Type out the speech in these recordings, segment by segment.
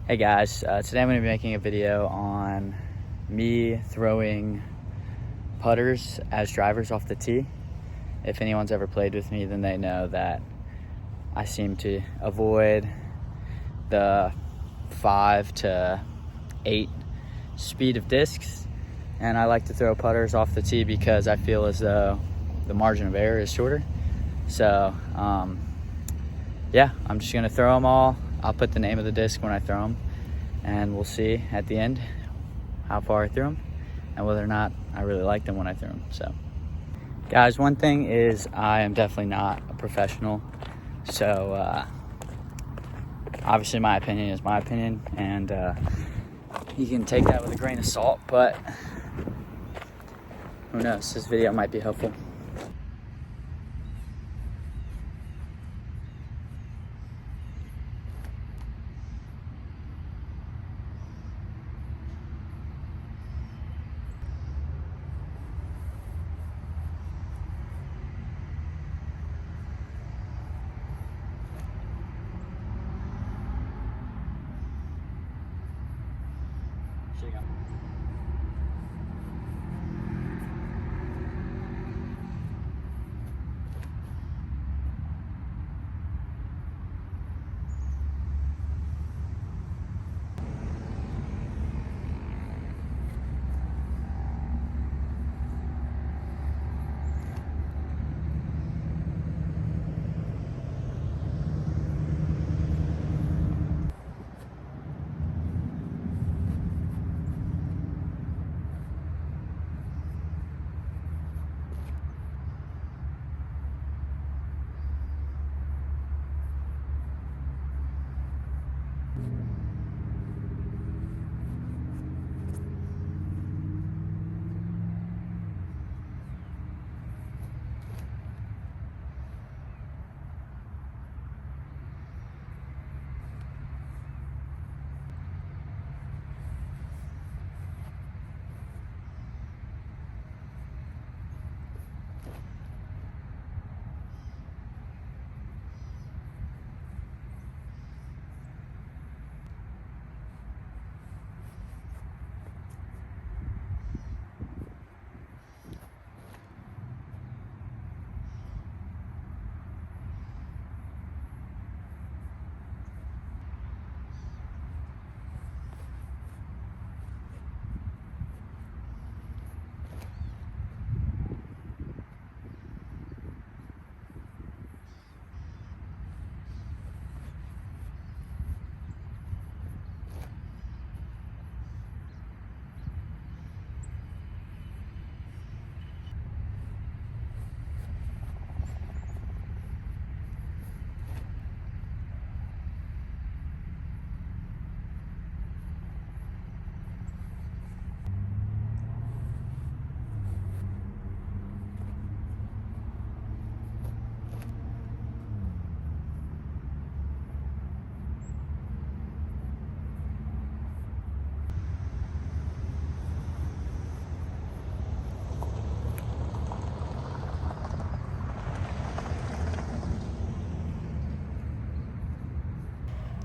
Hey guys, today I'm going to be making a video on me throwing putters as drivers off the tee. If anyone's ever played with me, then they know that I seem to avoid the 5 to 8 speed of discs, and I like to throw putters off the tee because I feel as though the margin of error is shorter. So yeah, I'm just going to throw them all. I'll put the name of the disc when I throw them, and we'll see at the end how far I threw them and whether or not I really like them when I threw them. So guys, one thing is I am definitely not a professional, so obviously my opinion is my opinion, and you can take that with a grain of salt, but who knows, this video might be helpful.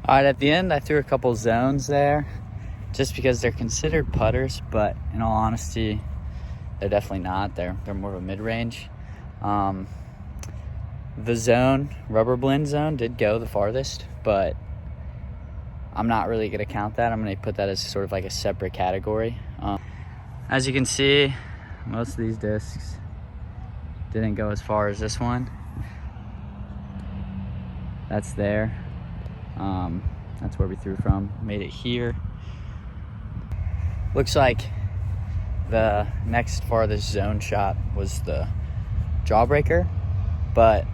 All right, at the end I threw a couple zones there just because they're considered putters, but in all honesty, they're definitely not. They're more of a mid-range. The zone, rubber blend zone, did go the farthest, but I'm not really going to count that. I'm going to put that as sort of like a separate category. As you can see, most of these discs didn't go as far as this one. That's there. That's where we threw from. Made it here. Looks like the next farthest zone shot was the Jawbreaker, but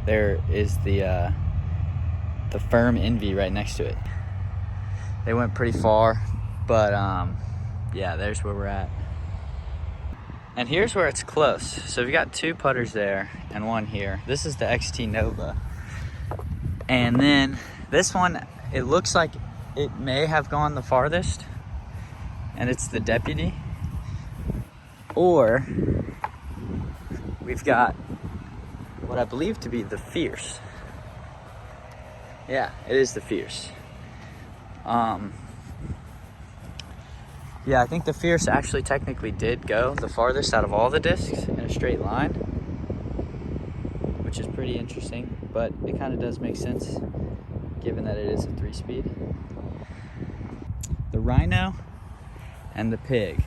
there is the Firm Envy right next to it. They went pretty far, but yeah, there's where we're at. And here's where it's close. So we got 2 putters there and 1 here. This is the XT Nova. And then this one, it looks like it may have gone the farthest, and it's the Deputy. Or we've got what I believe to be the Fierce. Yeah, it is the Fierce. Yeah, I think the Fierce actually technically did go the farthest out of all the discs in a straight line, which is pretty interesting, but it kind of does make sense given that it is a 3-speed. The Rhino and the Pig,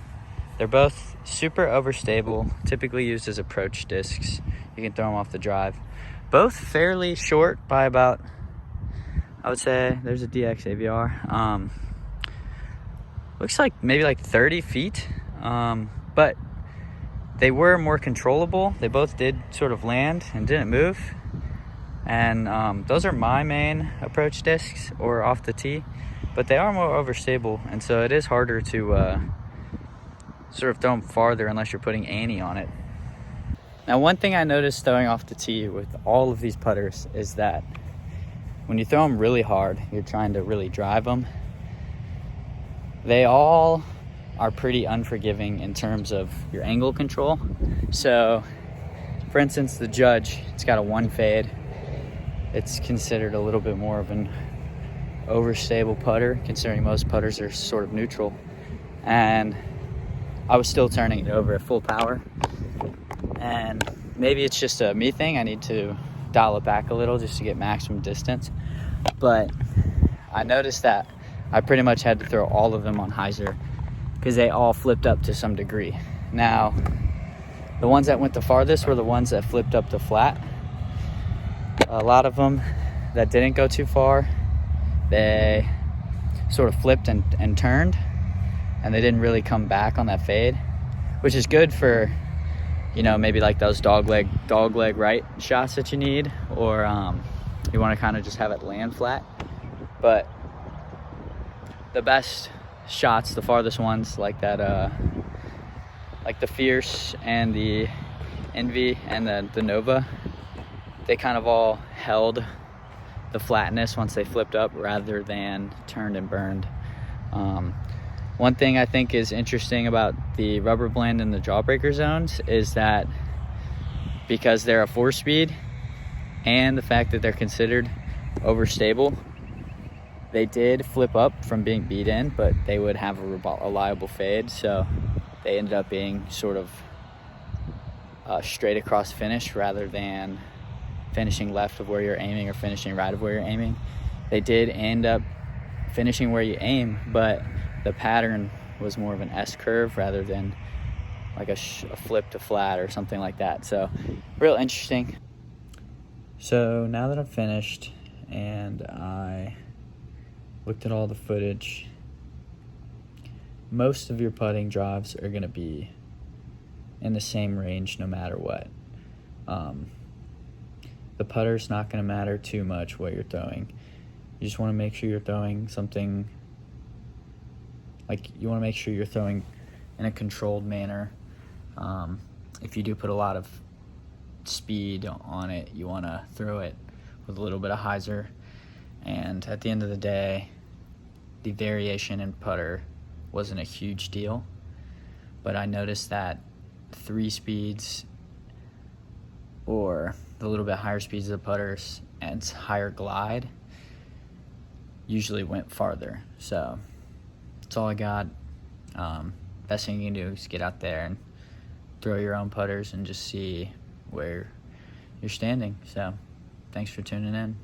they're both super overstable, typically used as approach discs. You can throw them off the drive. Both fairly short by about, I would say, there's a DX AVR. Looks like maybe like 30 feet, but they were more controllable. They both did sort of land and didn't move. And those are my main approach discs or off the tee, but they are more overstable, and so it is harder to sort of throw them farther unless you're putting Annie on it. Now, one thing I noticed throwing off the tee with all of these putters is that when you throw them really hard, you're trying to really drive them, they all are pretty unforgiving in terms of your angle control. So, for instance, the Judge, it's got a 1 fade. It's considered a little bit more of an overstable putter, considering most putters are sort of neutral. And I was still turning it over at full power. And maybe it's just a me thing. I need to dial it back a little just to get maximum distance. But I noticed that I pretty much had to throw all of them on hyzer because they all flipped up to some degree. Now, the ones that went the farthest were the ones that flipped up to flat. A lot of them that didn't go too far, they sort of flipped and turned, and they didn't really come back on that fade, which is good for, you know, maybe like those dog leg right shots that you need, or you want to kind of just have it land flat. But the best shots, the farthest ones, like that, like the Fierce and the Envy and the Nova, they kind of all held the flatness once they flipped up rather than turned and burned. One thing I think is interesting about the rubber blend and the jawbreaker zones is that because they're a 4-speed and the fact that they're considered overstable, they did flip up from being beat in, but they would have a reliable fade, so they ended up being sort of straight across finish rather than finishing left of where you're aiming or finishing right of where you're aiming. They did end up finishing where you aim, but the pattern was more of an S curve rather than like a flip to flat or something like that. So real interesting. So now that I've finished and I looked at all the footage, most of your putting drives are going to be in the same range no matter what. The putter's not going to matter too much what you're throwing. You just want to make sure you're throwing something, like you want to make sure you're throwing in a controlled manner. If you do put a lot of speed on it, you want to throw it with a little bit of hyzer. And at the end of the day, the variation in putter wasn't a huge deal, but I noticed that 3 speeds or the little bit higher speeds of the putters and higher glide usually went farther. So that's all I got. Best thing you can do is get out there and throw your own putters and just see where you're standing. So thanks for tuning in.